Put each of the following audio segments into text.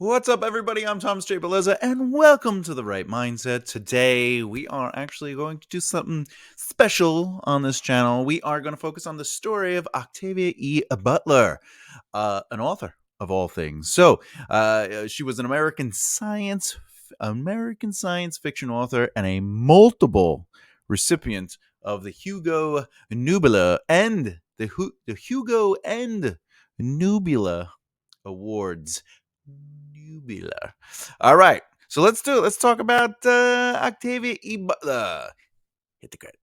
What's up, everybody? I'm Thomas J. Bellezza, and welcome to The Right Mindset. Today, we are actually going to do something special on this channel. We are going to focus on the story of Octavia E. Butler, an author of all things. So, she was an American science fiction author and a multiple recipient of the Hugo Nubula and the Hugo and Nubula Awards. Nubular. All right, so let's do it. Let's talk about Octavia E. Butler. Hit the credit.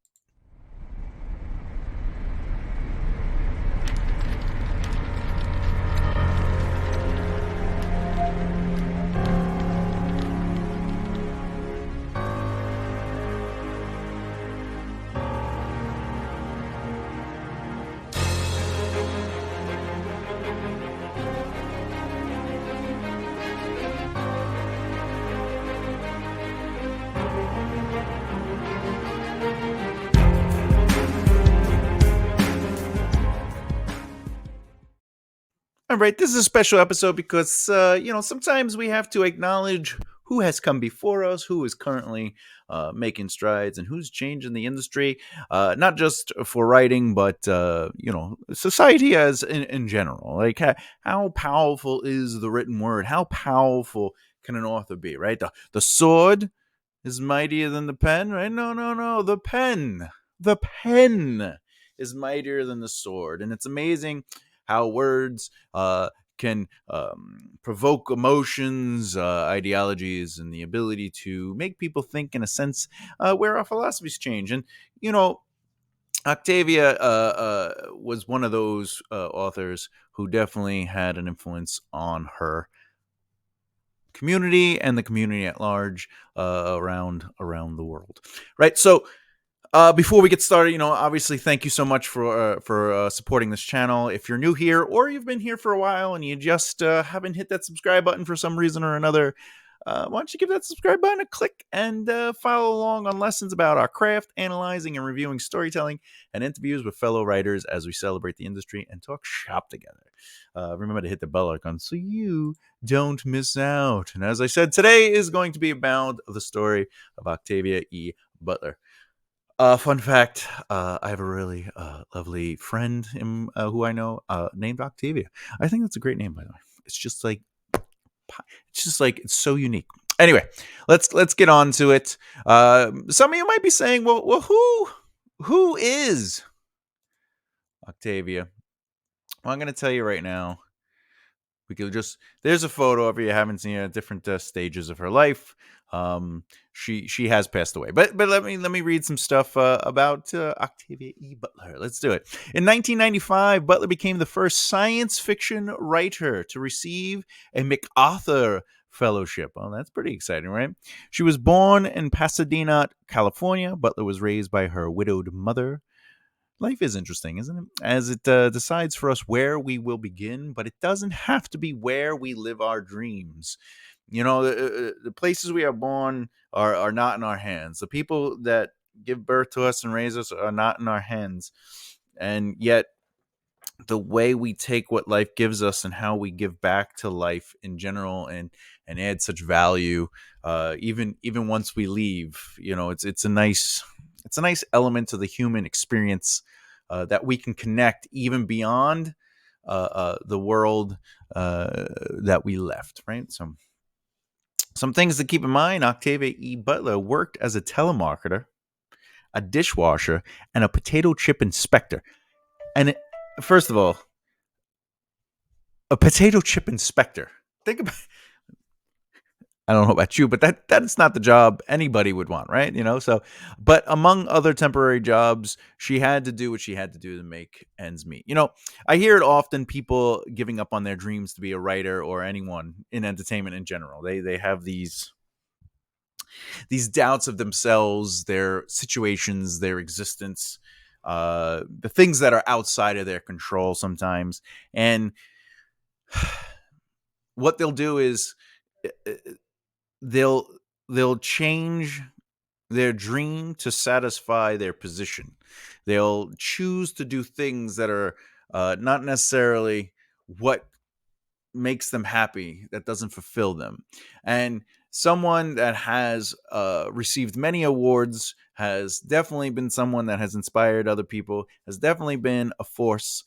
All right, this is a special episode because, sometimes we have to acknowledge who has come before us, who is currently making strides, and who's changing the industry, not just for writing, but, society as in general. Like, how powerful is the written word? How powerful can an author be, right? The sword is mightier than the pen, right? No. The pen is mightier than the sword. And it's amazing how words can provoke emotions, ideologies, and the ability to make people think in a sense where our philosophies change. And, Octavia was one of those authors who definitely had an influence on her community and the community at large around the world, right? So before we get started, obviously, thank you so much for supporting this channel. If you're new here or you've been here for a while and you just haven't hit that subscribe button for some reason or another, why don't you give that subscribe button a click and follow along on lessons about our craft, analyzing and reviewing storytelling, and interviews with fellow writers as we celebrate the industry and talk shop together. Remember to hit the bell icon so you don't miss out. And as I said, today is going to be about the story of Octavia E. Butler. Fun fact, I have a really lovely friend who I know named Octavia. I think that's a great name, by the way. It's just like it's so unique. Anyway, let's get on to it. Some of you might be saying, well, who is Octavia? Well, I'm going to tell you right now. We could there's a photo of her. You haven't seen her at different stages of her life. She has passed away, but let me read some stuff about Octavia E. Butler. Let's do it. In 1995, Butler became the first science fiction writer to receive a MacArthur Fellowship. Well, that's pretty exciting, right? She was born in Pasadena, California. Butler was raised by her widowed mother. Life is interesting, isn't it? As it decides for us where we will begin, but it doesn't have to be where we live our dreams. The places we are born are not in our hands. The people that give birth to us and raise us are not in our hands. And yet, the way we take what life gives us and how we give back to life in general and add such value, even once we leave, it's a nice element to the human experience that we can connect even beyond the world that we left, right? So some things to keep in mind: Octavia E. Butler worked as a telemarketer, a dishwasher, and a potato chip inspector. And first of all, a potato chip inspector. Think about. I don't know about you, but that's not the job anybody would want, right? So, but among other temporary jobs, she had to do what she had to do to make ends meet. I hear it often, people giving up on their dreams to be a writer or anyone in entertainment in general. They have these doubts of themselves, their situations, their existence, the things that are outside of their control sometimes. And what they'll do is they'll change their dream to satisfy their position. They'll choose to do things that are not necessarily what makes them happy, that doesn't fulfill them. And someone that has received many awards, has definitely been someone that has inspired other people, has definitely been a force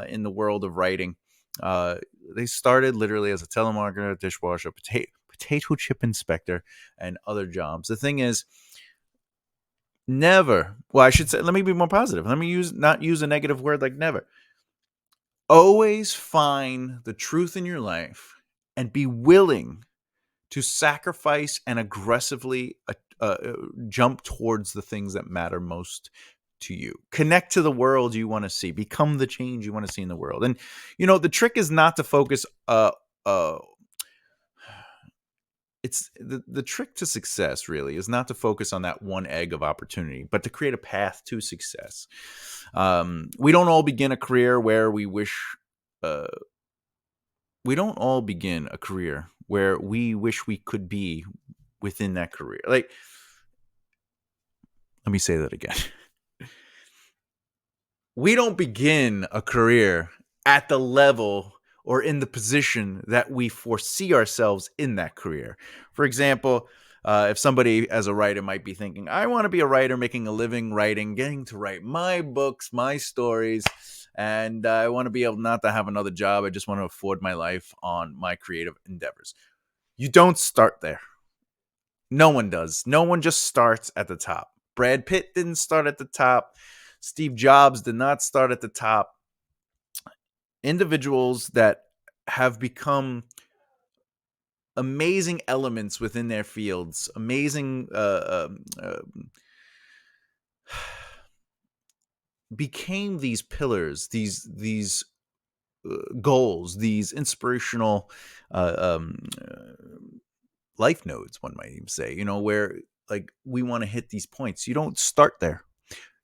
in the world of writing. Uh, they started literally as a telemarketer, dishwasher, potato chip inspector, and other jobs. The thing is, never, well, I should say, let me be more positive. Let me not use a negative word like never. Always find the truth in your life and be willing to sacrifice and aggressively jump towards the things that matter most to you. Connect to the world you want to see. Become the change you want to see in the world. And the trick is not to focus. Uh, it's the trick to success really is not to focus on that one egg of opportunity, but to create a path to success. We don't all begin a career where we wish. We don't all begin a career where we wish we could be within that career. Like, let me say that again. We don't begin a career at the level or in the position that we foresee ourselves in that career. For example, if somebody as a writer might be thinking, I want to be a writer making a living writing, getting to write my books, my stories, and I want to be able not to have another job. I just want to afford my life on my creative endeavors. You don't start there. No one does. No one just starts at the top. Brad Pitt didn't start at the top. Steve Jobs did not start at the top. Individuals that have become amazing elements within their fields, amazing became these pillars, these goals, these inspirational life nodes, one might even say, where like we want to hit these points. You don't start there.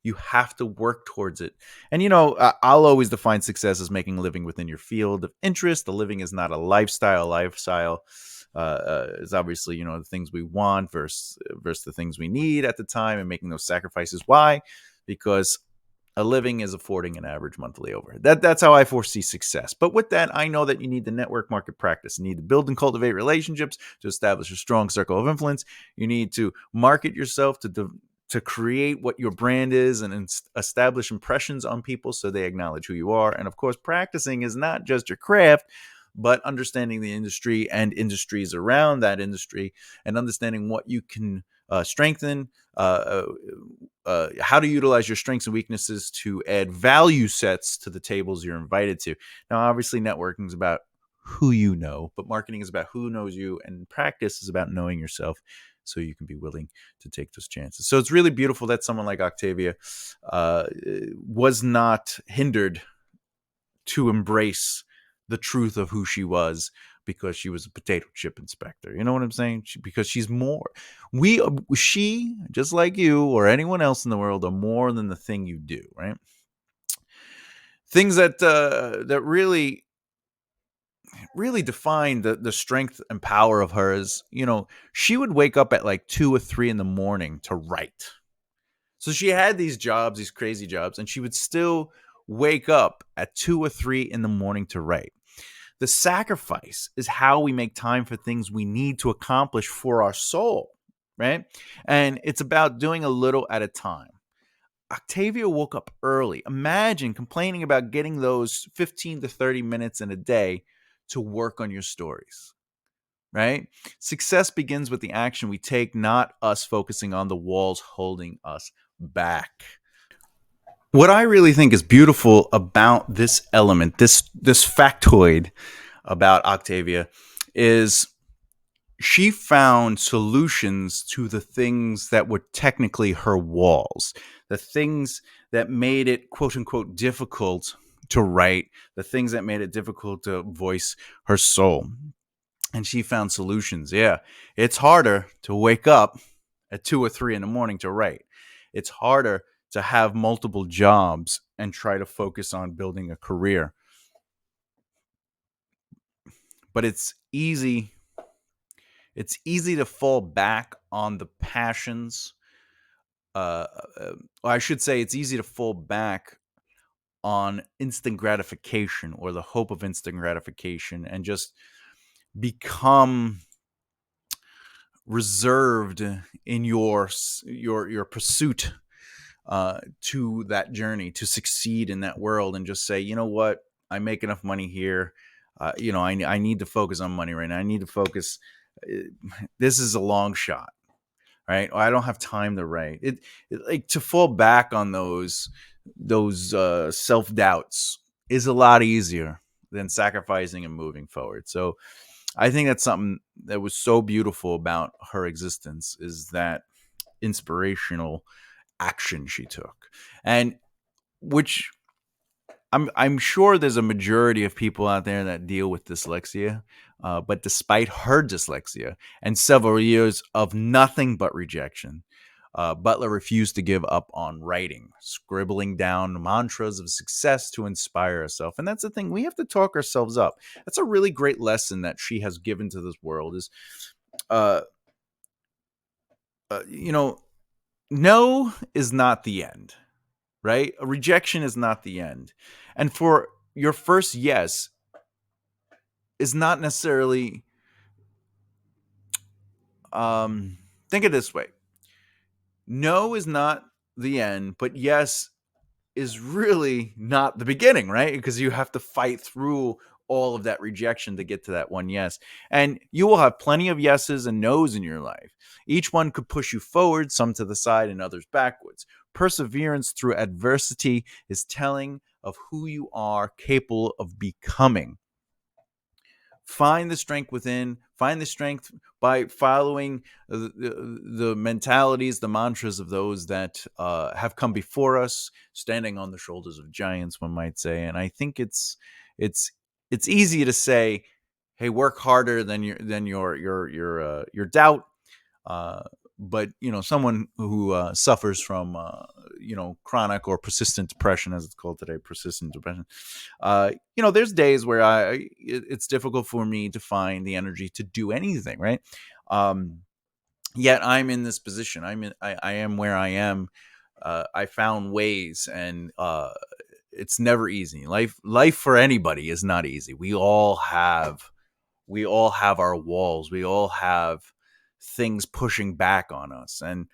You have to work towards it. And, I'll always define success as making a living within your field of interest. The living is not a lifestyle. Lifestyle is obviously, the things we want versus the things we need at the time and making those sacrifices. Why? Because a living is affording an average monthly overhead. That's how I foresee success. But with that, I know that you need the network market practice. You need to build and cultivate relationships to establish a strong circle of influence. You need to market yourself to create what your brand is and establish impressions on people so they acknowledge who you are. And of course, practicing is not just your craft, but understanding the industry and industries around that industry and understanding what you can strengthen, how to utilize your strengths and weaknesses to add value sets to the tables you're invited to. Now, obviously, networking is about who you know, but marketing is about who knows you, and practice is about knowing yourself so you can be willing to take those chances. So it's really beautiful that someone like Octavia was not hindered to embrace the truth of who she was because she was a potato chip inspector. You know what I'm saying? Because she's more. She, just like you or anyone else in the world, are more than the thing you do, right? Things that really define the strength and power of hers. She would wake up at like 2 or 3 in the morning to write. So she had these jobs, these crazy jobs, and she would still wake up at 2 or 3 in the morning to write. The sacrifice is how we make time for things we need to accomplish for our soul, right? And it's about doing a little at a time. Octavia woke up early. Imagine complaining about getting those 15 to 30 minutes in a day to work on your stories, right? Success begins with the action we take, not us focusing on the walls holding us back. What I really think is beautiful about this element, this factoid about Octavia, is she found solutions to the things that were technically her walls, the things that made it quote unquote difficult to write, the things that made it difficult to voice her soul. And she found solutions. Yeah, it's harder to wake up at 2 or 3 in the morning to write. It's harder to have multiple jobs and try to focus on building a career. But it's easy to fall back on the passions. I should say it's easy to fall back on instant gratification or the hope of instant gratification, and just become reserved in your pursuit to that journey, to succeed in that world, and just say, you know what, I make enough money here. I need to focus on money right now. I need to focus. This is a long shot, right? Or I don't have time to write it. Like, to fall back on those self doubts is a lot easier than sacrificing and moving forward. So I think that's something that was so beautiful about her existence, is that inspirational action she took, and which I'm sure there's a majority of people out there that deal with dyslexia, but despite her dyslexia and several years of nothing but rejection, Butler refused to give up on writing, scribbling down mantras of success to inspire herself. And that's the thing, we have to talk ourselves up. That's a really great lesson that she has given to this world, is, uh, you know, no is not the end, right? A rejection is not the end. And for your first yes is not necessarily, think of it this way. No is not the end, but yes is really not the beginning, right? Because you have to fight through all of that rejection to get to that one yes. And you will have plenty of yeses and nos in your life. Each one could push you forward, some to the side and others backwards. Perseverance through adversity is telling of who you are capable of becoming. Find the strength within, find the strength by following the mentalities, the mantras of those that have come before us, standing on the shoulders of giants, one might say. And I think it's it's easy to say, hey, work harder than your doubt. uh, but someone who suffers from chronic or persistent depression, as it's called today, persistent depression. There's days where it's difficult for me to find the energy to do anything, right? Um, Yet I'm in this position. I am where I am. I found ways, and it's never easy. Life for anybody is not easy. We all have our walls. We all have things pushing back on us. And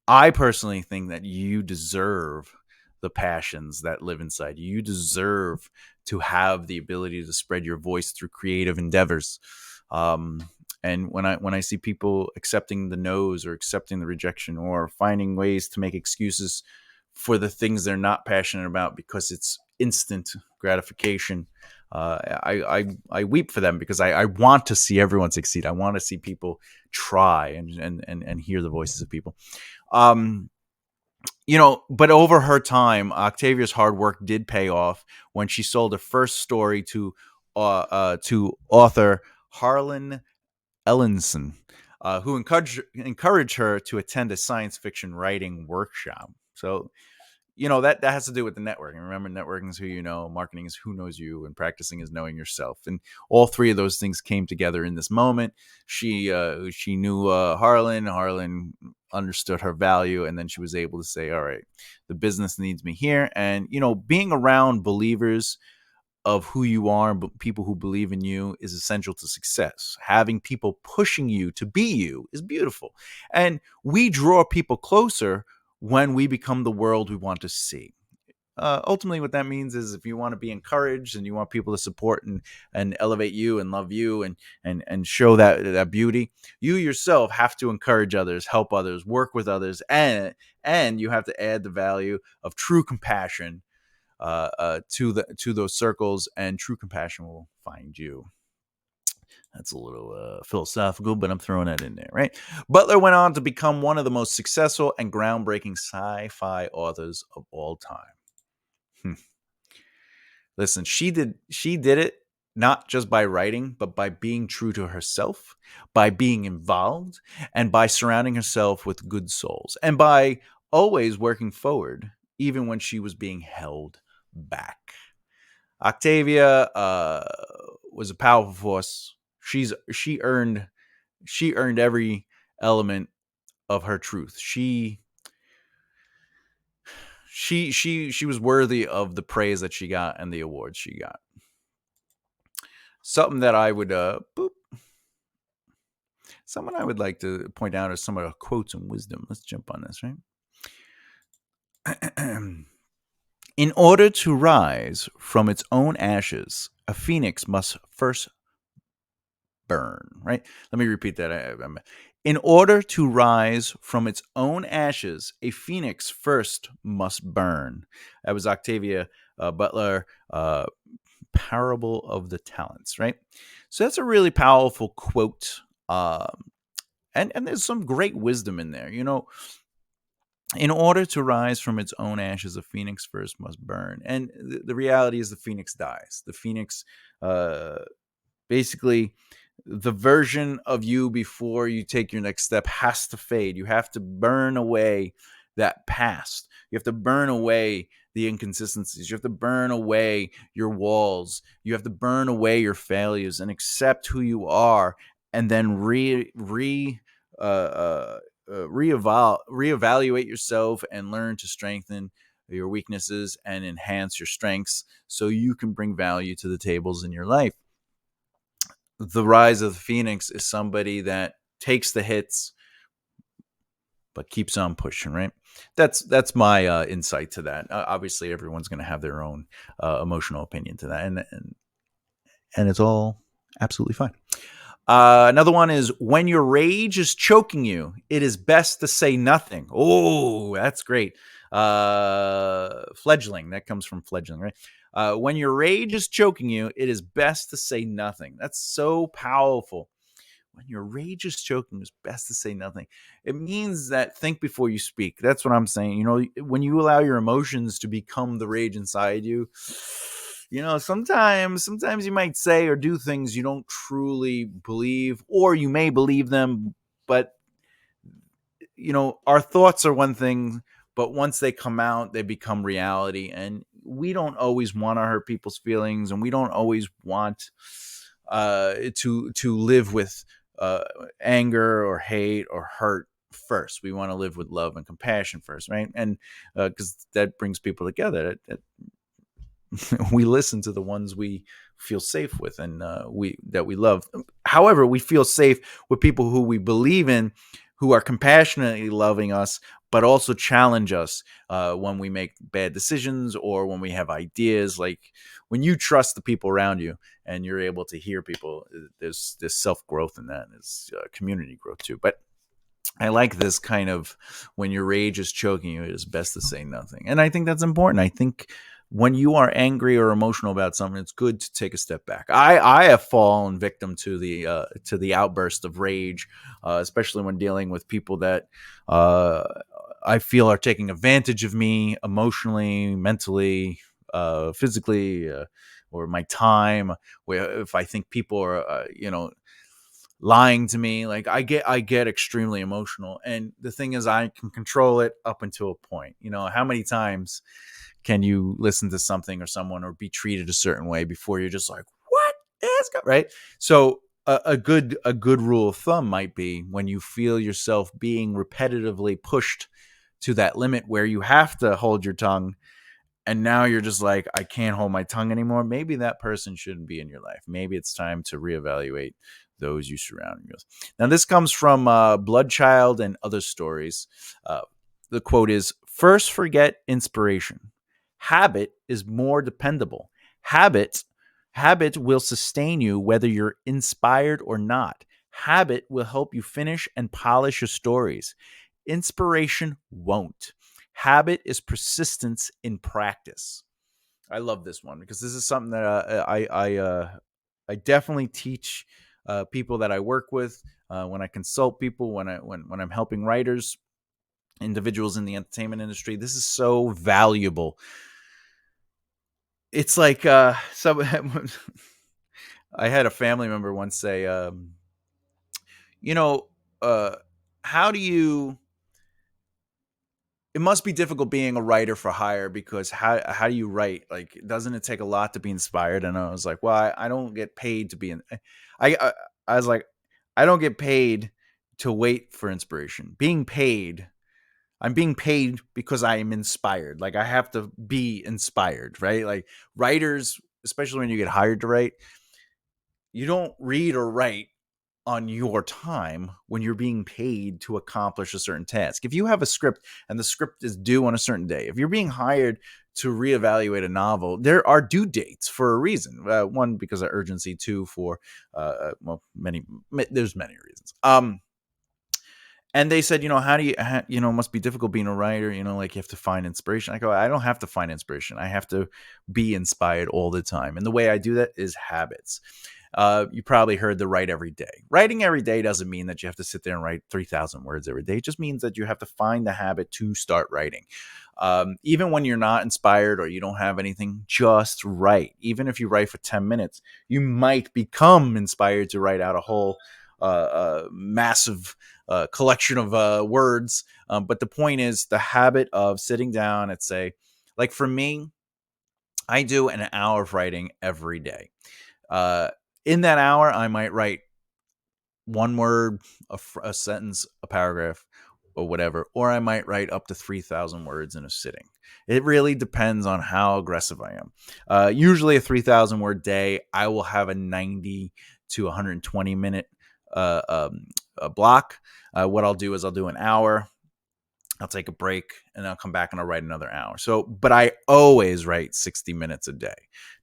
I personally think that you deserve the passions that live inside you. You deserve to have the ability to spread your voice through creative endeavors. Um, and when I see people accepting the no's or accepting the rejection or finding ways to make excuses for the things they're not passionate about because it's instant gratification, I weep for them, because I want to see everyone succeed. I want to see people try and hear the voices of people. Um, but over her time, Octavia's hard work did pay off when she sold her first story to author Harlan Ellenson, who encouraged her to attend a science fiction writing workshop. So that has to do with the networking. Remember, networking is who you know, marketing is who knows you, and practicing is knowing yourself. And all three of those things came together in this moment. She knew Harlan understood her value, and then she was able to say, all right, the business needs me here. And being around believers of who you are, but people who believe in you, is essential to success. Having people pushing you to be you is beautiful. And we draw people closer when we become the world we want to see. Ultimately, what that means is, if you want to be encouraged and you want people to support and elevate you and love you and show that beauty, you yourself have to encourage others, help others, work with others, and you have to add the value of true compassion to those circles, and true compassion will find you. That's a little philosophical, but I'm throwing that in there, right? Butler went on to become one of the most successful and groundbreaking sci-fi authors of all time. Listen, she did it not just by writing, but by being true to herself, by being involved, and by surrounding herself with good souls, and by always working forward, even when she was being held back. Octavia was a powerful force. She earned every element of her truth. She she was worthy of the praise that she got and the awards she got. Something that I would someone I would like to point out is some of the quotes and wisdom. Let's jump on this, right? In order to rise from its own ashes, a phoenix must first burn, right? Let me repeat that. In order to rise from its own ashes, a phoenix first must burn. That was Octavia Butler, Parable of the Talents, right? So that's a really powerful quote. And there's some great wisdom in there. In order to rise from its own ashes, a phoenix first must burn. And the reality is the phoenix dies. The phoenix basically, the version of you before you take your next step has to fade. You have to burn away that past. You have to burn away the inconsistencies. You have to burn away your walls. You have to burn away your failures and accept who you are, and then reevaluate yourself and learn to strengthen your weaknesses and enhance your strengths so you can bring value to the tables in your life. The rise of the phoenix is somebody that takes the hits but keeps on pushing, right? That's my insight to that. Obviously everyone's going to have their own emotional opinion to that, and it's all absolutely fine. Another one is, when your rage is choking you, it is best to say nothing. Oh, that's great. Fledgling, that comes from fledgling, right? When your rage is choking you, it is best to say nothing. That's so powerful. When your rage is choking, it's best to say nothing. It means that think before you speak. That's what I'm saying. When you allow your emotions to become the rage inside you, sometimes you might say or do things you don't truly believe, or you may believe them, but our thoughts are one thing, but once they come out, they become reality. And we don't always want to hurt people's feelings, and we don't always want to live with anger or hate or hurt first. We want to live with love and compassion first, right? And because that brings people together. We listen to the ones we feel safe with and we love. However, we feel safe with people who we believe in, who are compassionately loving us, but also challenge us when we make bad decisions or when we have ideas. Like when you trust the people around you and you're able to hear people, there's self-growth in that. There's community growth too. But I like this kind of, when your rage is choking you, it is best to say nothing. And I think that's important. I think when you are angry or emotional about something, it's good to take a step back. I have fallen victim to the outburst of rage, especially when dealing with people that I feel are taking advantage of me emotionally, mentally, physically, or my time. If I think people are, lying to me, like I get extremely emotional. And the thing is, I can control it up until a point. How many times can you listen to something or someone or be treated a certain way before you're just like, what is going, right? So a good rule of thumb might be, when you feel yourself being repetitively pushed to that limit where you have to hold your tongue, and now you're just like, I can't hold my tongue anymore, maybe that person shouldn't be in your life. Maybe it's time to reevaluate those you surround you with. Now, this comes from Bloodchild and Other Stories. The quote is, first forget inspiration. Habit is more dependable. Habit will sustain you whether you're inspired or not. Habit will help you finish and polish your stories. Inspiration won't. Habit is persistence in practice. I love this one because this is something that I definitely teach people that I work with, when I consult people, when I'm helping writers, individuals in the entertainment industry. This is so valuable. It's like some I had a family member once say, you know, how do you? It must be difficult being a writer for hire, because how do you write? Like, doesn't it take a lot to be inspired? And I was like, well, I don't get paid to be in. I was like, I don't get paid to wait for inspiration. Being paid I'm being paid because I am inspired. Like, I have to be inspired, right? Like, writers, especially when you get hired to write, you don't read or write on your time when you're being paid to accomplish a certain task. If you have a script and the script is due on a certain day, if you're being hired to reevaluate a novel, there are due dates for a reason. One, because of urgency. Two, for there's many reasons. And they said, how do you, it must be difficult being a writer, like you have to find inspiration. I go, I don't have to find inspiration. I have to be inspired all the time. And the way I do that is habits. You probably heard the write every day. Writing every day doesn't mean that you have to sit there and write 3,000 words every day. It just means that you have to find the habit to start writing. Even when you're not inspired or you don't have anything, just write. Even if you write for 10 minutes, you might become inspired to write out a whole massive collection of words. But the point is the habit of sitting down and say, like for me, I do an hour of writing every day. In that hour, I might write one word, a sentence, a paragraph, or whatever, or I might write up to 3,000 words in a sitting. It really depends on how aggressive I am. Usually a 3,000 word day, I will have a 90 to 120 minute block. What I'll do is I'll do an hour, I'll take a break, and I'll come back and I'll write another hour. But I always write 60 minutes a day.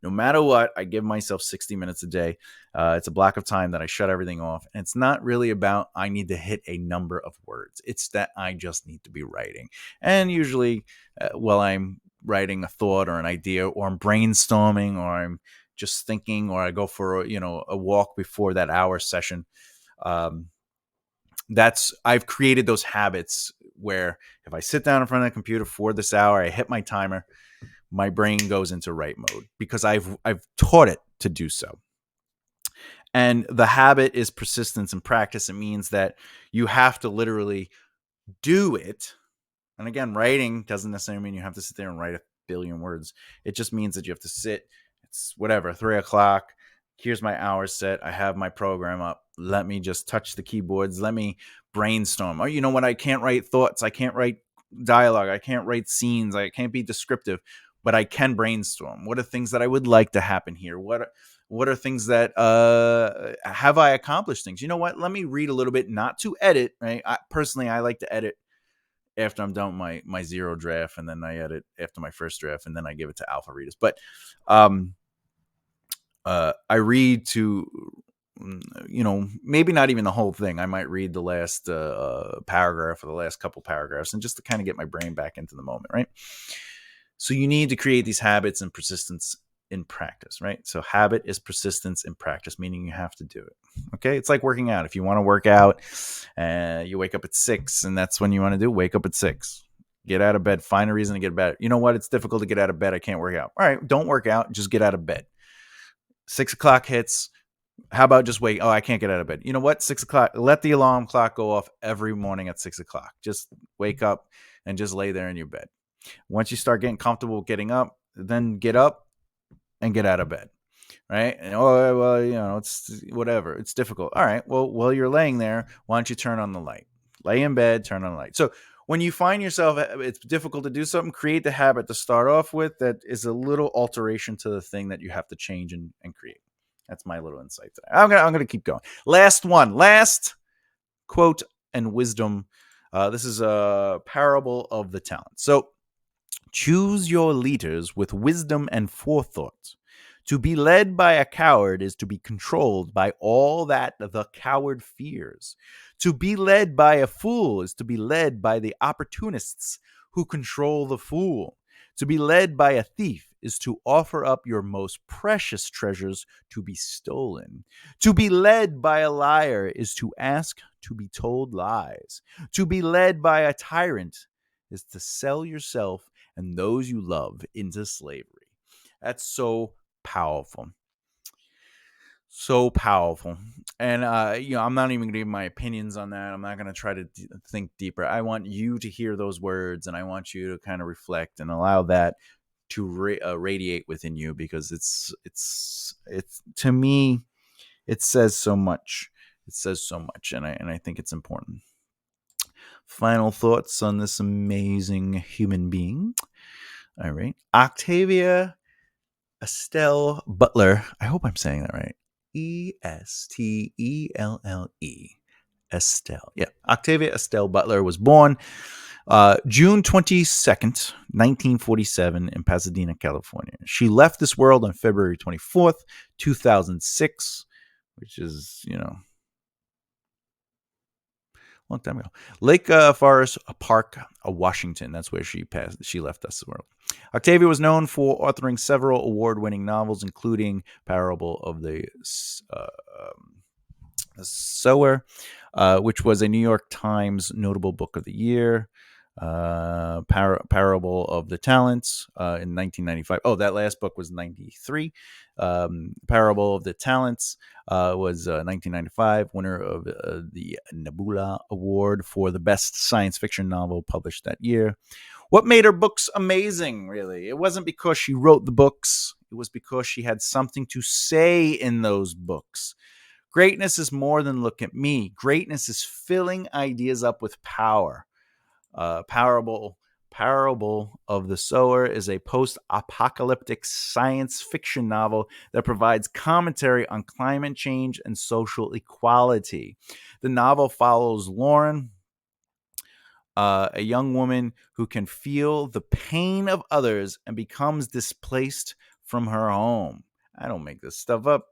No matter what, I give myself 60 minutes a day. It's a block of time that I shut everything off. And it's not really about I need to hit a number of words. It's that I just need to be writing. And usually, while I'm writing a thought or an idea, or I'm brainstorming, or I'm just thinking, or I go for a walk before that hour session, I've created those habits where if I sit down in front of the computer for this hour, I hit my timer, my brain goes into write mode because I've taught it to do so. And the habit is persistence and practice. It means that you have to literally do it. And again, writing doesn't necessarily mean you have to sit there and write a billion words. It just means that you have to sit. It's whatever, 3:00. Here's my hour set. I have my program up. Let me just touch the keyboards. Let me brainstorm. Oh, you know what? I can't write thoughts. I can't write dialogue. I can't write scenes. I can't be descriptive, but I can brainstorm. What are things that I would like to happen here? What are things that have I accomplished things? You know what? Let me read a little bit, not to edit, right? Personally, I like to edit after I'm done my zero draft, and then I edit after my first draft, and then I give it to alpha readers. But I read to, maybe not even the whole thing. I might read the last paragraph or the last couple paragraphs, and just to kind of get my brain back into the moment, right? So you need to create these habits and persistence in practice, right? So habit is persistence in practice, meaning you have to do it. Okay, it's like working out. If you want to work out, you wake up at 6, and that's when you want to do. Wake up at 6. Get out of bed. Find a reason to get better. You know what? It's difficult to get out of bed. I can't work out. All right, don't work out. Just get out of bed. 6:00 hits. How about just wait? Oh, I can't get out of bed. You know what? 6:00. Let the alarm clock go off every morning at 6:00. Just wake up and just lay there in your bed. Once you start getting comfortable getting up, then get up and get out of bed. Right? And well, it's whatever. It's difficult. All right. Well, while you're laying there, why don't you turn on the light? Lay in bed, turn on the light. So when you find yourself, it's difficult to do something, create the habit to start off with that is a little alteration to the thing that you have to change and create. That's my little insight today. I'm gonna keep going. Last quote and wisdom. This is a parable of the talents. So choose your leaders with wisdom and forethought. To be led by a coward is to be controlled by all that the coward fears. To be led by a fool is to be led by the opportunists who control the fool. To be led by a thief is to offer up your most precious treasures to be stolen. To be led by a liar is to ask to be told lies. To be led by a tyrant is to sell yourself and those you love into slavery. That's so powerful. So powerful. And I'm not even gonna give my opinions on that. I'm not gonna try to think deeper. I want you to hear those words, and I want you to kind of reflect and allow that to radiate within you, because it's to me, it says so much. It says so much, and I think it's important. final thoughts on this amazing human being. All right. Octavia Estelle Butler. I hope I'm saying that right. Estelle. Estelle. Yeah. Octavia Estelle Butler was born June 22nd, 1947, in Pasadena, California. She left this world on February 24th, 2006, which is, long time ago. Lake Forest Park, Washington. That's where she passed. She left us the world. Octavia was known for authoring several award-winning novels, including Parable of the Sower, which was a New York Times notable book of the year. Parable of the Talents in 1995. Oh, that last book was 93. Parable of the Talents was 1995, winner of the Nebula Award for the best science fiction novel published that year. What made her books amazing, really? It wasn't because she wrote the books. It was because she had something to say in those books. Greatness is more than look at me. Greatness is filling ideas up with power. Parable of the Sower is a post-apocalyptic science fiction novel that provides commentary on climate change and social equality. The novel follows Lauren, a young woman who can feel the pain of others and becomes displaced from her home. I don't make this stuff up.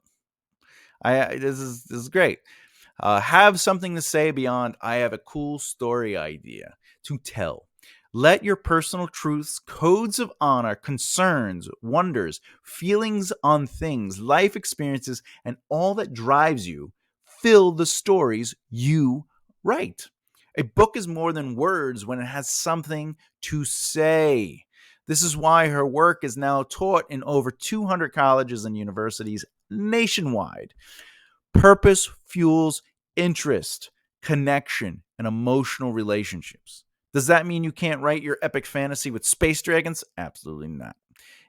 This is great. Have something to say beyond, I have a cool story idea to tell. Let your personal truths, codes of honor, concerns, wonders, feelings on things, life experiences, and all that drives you fill the stories you write. A book is more than words when it has something to say. This is why her work is now taught in over 200 colleges and universities nationwide. Purpose fuels interest, connection, and emotional relationships. Does that mean you can't write your epic fantasy with space dragons? Absolutely not.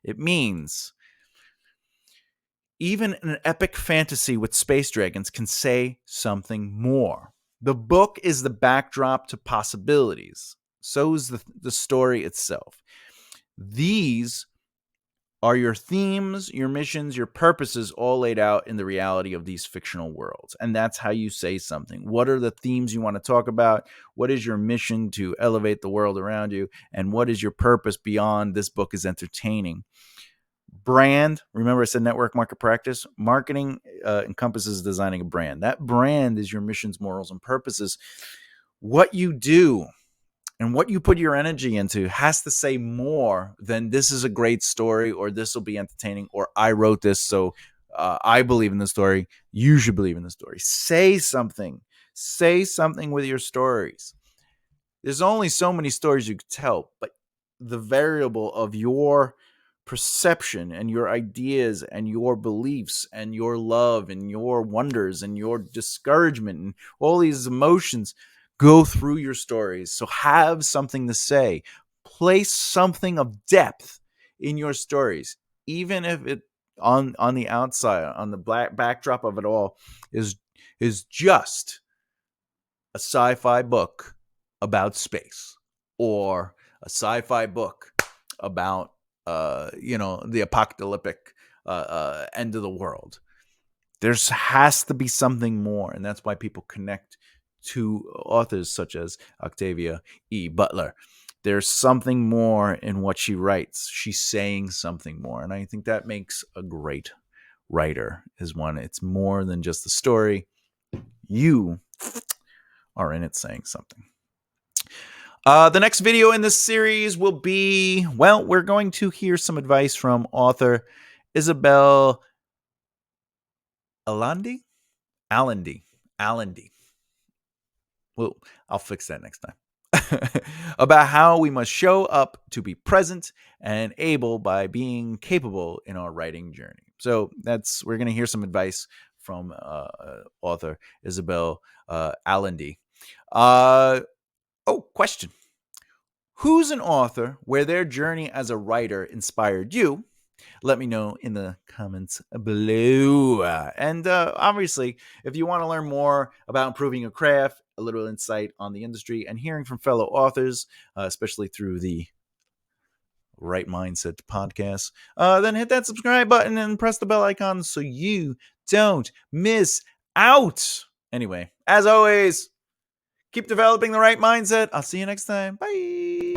It means even an epic fantasy with space dragons can say something more. The book is the backdrop to possibilities. So is the story itself. These are your themes, your missions, your purposes all laid out in the reality of these fictional worlds. And that's how you say something. What are the themes you want to talk about? What is your mission to elevate the world around you? And what is your purpose beyond this book is entertaining? Brand, remember I said network market practice? Marketing encompasses designing a brand. That brand is your missions, morals, and purposes. What you do and what you put your energy into has to say more than this is a great story or this will be entertaining or I wrote this, so I believe in the story. You should believe in the story. Say something. Say something with your stories. There's only so many stories you could tell, but the variable of your perception and your ideas and your beliefs and your love and your wonders and your discouragement and all these emotions go through your stories. So have something to say. Place something of depth in your stories, even if it on the outside, on the black backdrop of it all, is just a sci-fi book about space or a sci-fi book about the apocalyptic end of the world. There has to be something more, and that's why people connect to authors such as Octavia E. Butler. There's something more in what she writes. She's saying something more, and I think that makes a great writer. Is one, it's more than just the story. You are in it saying something. The next video in this series will be, well, we're going to hear some advice from author Isabel Allende. Well, I'll fix that next time. About how we must show up to be present and able by being capable in our writing journey. So we're going to hear some advice from author Isabel Allende. Question. Who's an author where their journey as a writer inspired you? let me know in the comments below. And obviously, if you want to learn more about improving your craft, a little insight on the industry, and hearing from fellow authors, especially through the Right Mindset podcast, then hit that subscribe button and press the bell icon so you don't miss out. Anyway, as always, keep developing the right mindset. I'll see you next time. Bye.